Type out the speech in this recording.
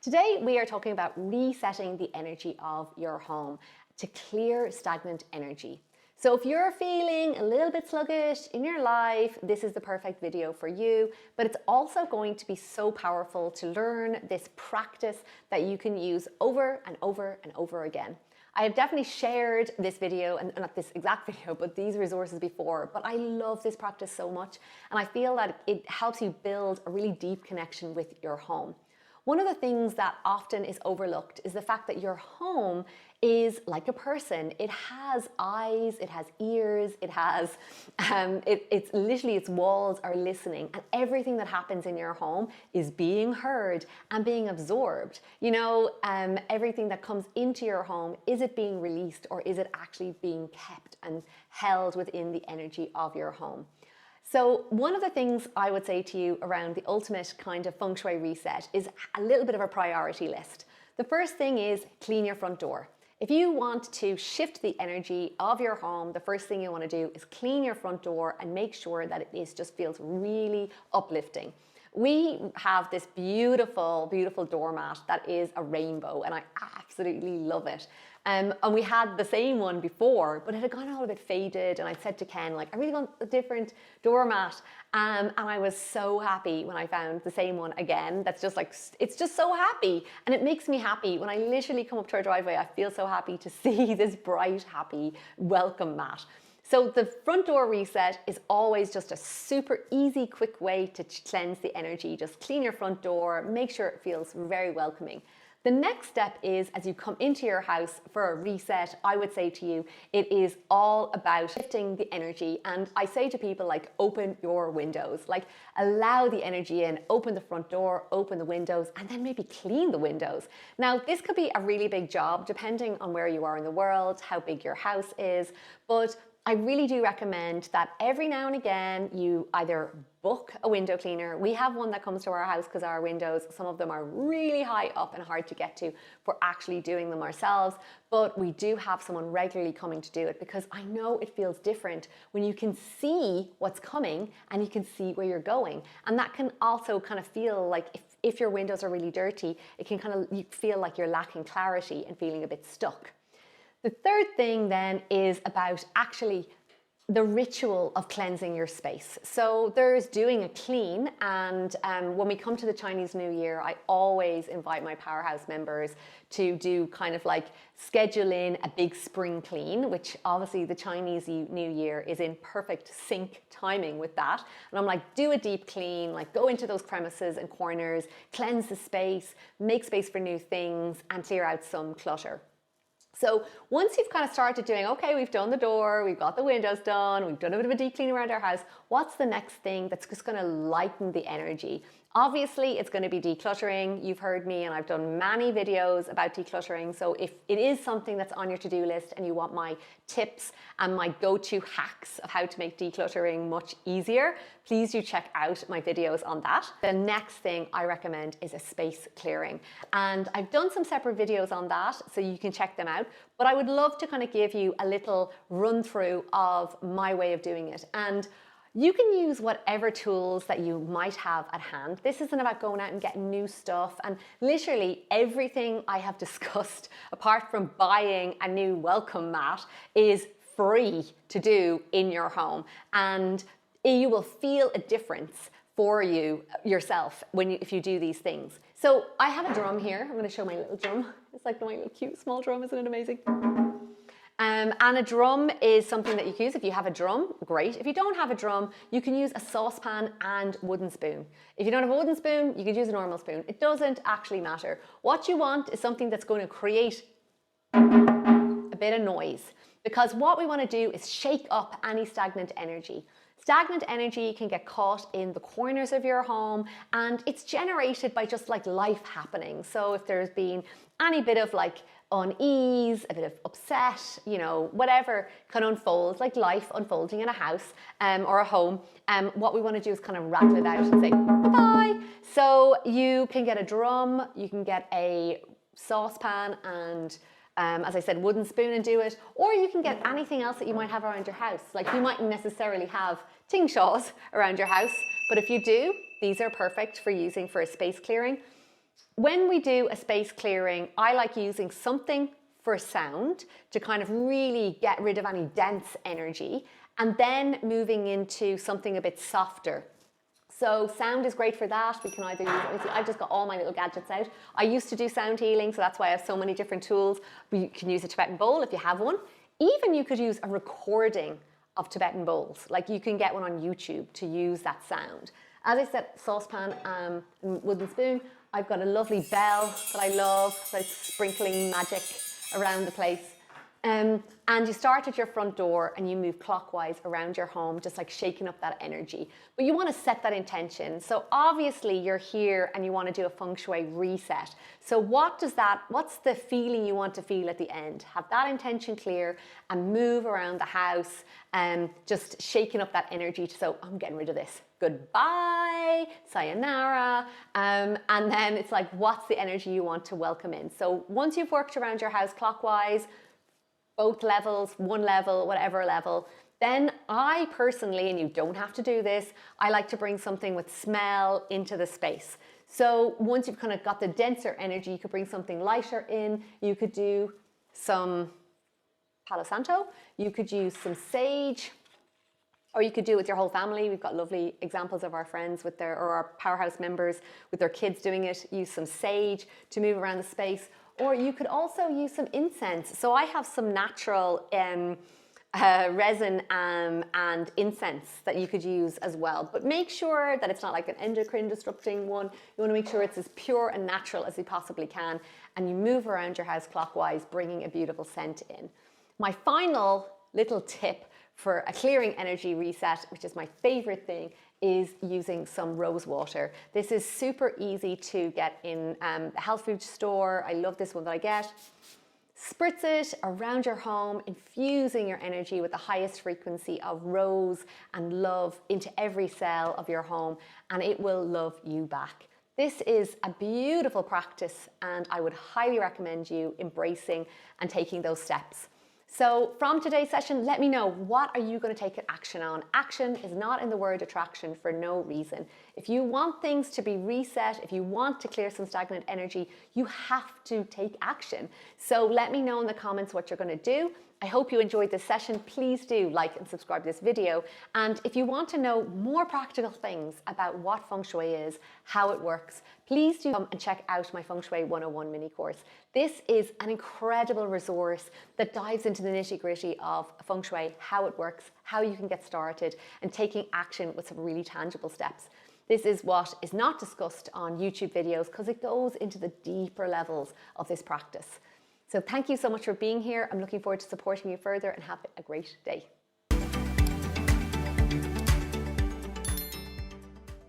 Today we are talking about resetting the energy of your home to clear stagnant energy. So if you're feeling a little bit sluggish in your life, this is the perfect video for you, but it's also going to be so powerful to learn this practice that you can use over and over and over again. I have definitely shared this video, and not this exact video, but these resources before, but I love this practice so much, and I feel that it helps you build a really deep connection with your home. One of the things that often is overlooked is the fact that your home is like a person. It has eyes, it has ears, it has, it's literally its walls are listening, and everything that happens in your home is being heard and being absorbed. You know, everything that comes into your home, is it being released or is it actually being kept and held within the energy of your home? So one of the things I would say to you around the ultimate kind of feng shui reset is a little bit of a priority list. The first thing is clean your front door. If you want to shift the energy of your home, the first thing you want to do is clean your front door and make sure that it just feels really uplifting. We have this beautiful, beautiful doormat that is a rainbow, and I absolutely love it. And we had the same one before, but it had gone all a bit faded, and I said to Ken, like, I really want a different doormat. And I was so happy when I found the same one again. That's just like, it's just so happy. And it makes me happy. When I literally come up to our driveway, I feel so happy to see this bright, happy welcome mat. So the front door reset is always just a super easy, quick way to cleanse the energy. Just clean your front door, make sure it feels very welcoming. The next step is, as you come into your house for a reset, I would say to you, it is all about shifting the energy. And I say to people, like, open your windows, like allow the energy in, open the front door, open the windows, and then maybe clean the windows. Now, this could be a really big job depending on where you are in the world, how big your house is, but I really do recommend that every now and again you either book a window cleaner. We have one that comes to our house because our windows, some of them are really high up and hard to get to for actually doing them ourselves, but we do have someone regularly coming to do it because I know it feels different when you can see what's coming and you can see where you're going. And that can also kind of feel like if your windows are really dirty, it can kind of, you feel like you're lacking clarity and feeling a bit stuck. The third thing then is about actually the ritual of cleansing your space. So there's doing a clean, and when we come to the Chinese New Year, I always invite my Powerhouse members to do kind of like schedule in a big spring clean, which obviously the Chinese New Year is in perfect sync timing with that. And I'm like, do a deep clean, like go into those crevices and corners, cleanse the space, make space for new things, and clear out some clutter. So once you've kind of started doing, okay, we've done the door, we've got the windows done, we've done a bit of a deep clean around our house, what's the next thing that's just going to lighten the energy? Obviously, it's going to be decluttering. You've heard me, and I've done many videos about decluttering. So if it is something that's on your to-do list and you want my tips and my go-to hacks of how to make decluttering much easier, please do check out my videos on that. The next thing I recommend is a space clearing. And I've done some separate videos on that, so you can check them out. But I would love to kind of give you a little run through of my way of doing it. And you can use whatever tools that you might have at hand. This isn't about going out and getting new stuff, and literally everything I have discussed, apart from buying a new welcome mat, is free to do in your home, and you will feel a difference for yourself if you do these things. So I have a drum here. I'm going to show my little drum. It's like my little cute small drum. Isn't it amazing? And a drum is something that you can use. If you have a drum, great. If you don't have a drum, you can use a saucepan and wooden spoon. If you don't have a wooden spoon, you could use a normal spoon. It doesn't actually matter. What you want is something that's going to create a bit of noise, because what we want to do is shake up any stagnant energy. Stagnant energy can get caught in the corners of your home, and it's generated by just like life happening. So if there's been any bit of like unease, a bit of upset, you know, whatever can unfold, like life unfolding in a house or a home, what we want to do is kind of rattle it out and say bye-bye. So you can get a drum, you can get a saucepan and as I said, wooden spoon and do it, or you can get anything else that you might have around your house. Like you mightn't necessarily have ting shaws around your house, but if you do, these are perfect for using for a space clearing. When we do a space clearing, I like using something for sound to kind of really get rid of any dense energy, and then moving into something a bit softer. So sound is great for that. We can either use, I've just got all my little gadgets out. I used to do sound healing, so that's why I have so many different tools. You can use a Tibetan bowl if you have one. Even you could use a recording of Tibetan bowls. Like you can get one on YouTube to use that sound. As I said, saucepan and wooden spoon. I've got a lovely bell that I love, like sprinkling magic around the place. And you start at your front door and you move clockwise around your home, just like shaking up that energy. But you want to set that intention. So obviously you're here and you want to do a Feng Shui reset. So what's the feeling you want to feel at the end? Have that intention clear and move around the house and just shaking up that energy. So I'm getting rid of this. Goodbye, sayonara. And then it's like, what's the energy you want to welcome in? So once you've worked around your house clockwise, both levels, one level, whatever level, then I personally, and you don't have to do this, I like to bring something with smell into the space. So once you've kind of got the denser energy, you could bring something lighter in. You could do some Palo Santo, you could use some sage, or you could do it with your whole family. We've got lovely examples of our friends with or our powerhouse members with their kids doing it. Use some sage to move around the space. Or you could also use some incense. So I have some natural resin and incense that you could use as well. But make sure that it's not like an endocrine disrupting one. You want to make sure it's as pure and natural as you possibly can. And you move around your house clockwise, bringing a beautiful scent in. My final little tip for a clearing energy reset, which is my favorite thing, is using some rose water. This is super easy to get in the health food store. I love this one that I get. Spritz it around your home, infusing your energy with the highest frequency of rose and love into every cell of your home, and it will love you back. This is a beautiful practice, and I would highly recommend you embracing and taking those steps. So from today's session, let me know, what are you going to take action on? Action is not in the word attraction for no reason. If you want things to be reset, if you want to clear some stagnant energy, you have to take action. So let me know in the comments what you're going to do. I hope you enjoyed this session. Please do like and subscribe to this video. And if you want to know more practical things about what Feng Shui is, how it works, please do come and check out my Feng Shui 101 mini course. This is an incredible resource that dives into the nitty-gritty of Feng Shui, how it works, how you can get started, and taking action with some really tangible steps. This is what is not discussed on YouTube videos because it goes into the deeper levels of this practice. So thank you so much for being here. I'm looking forward to supporting you further, and have a great day.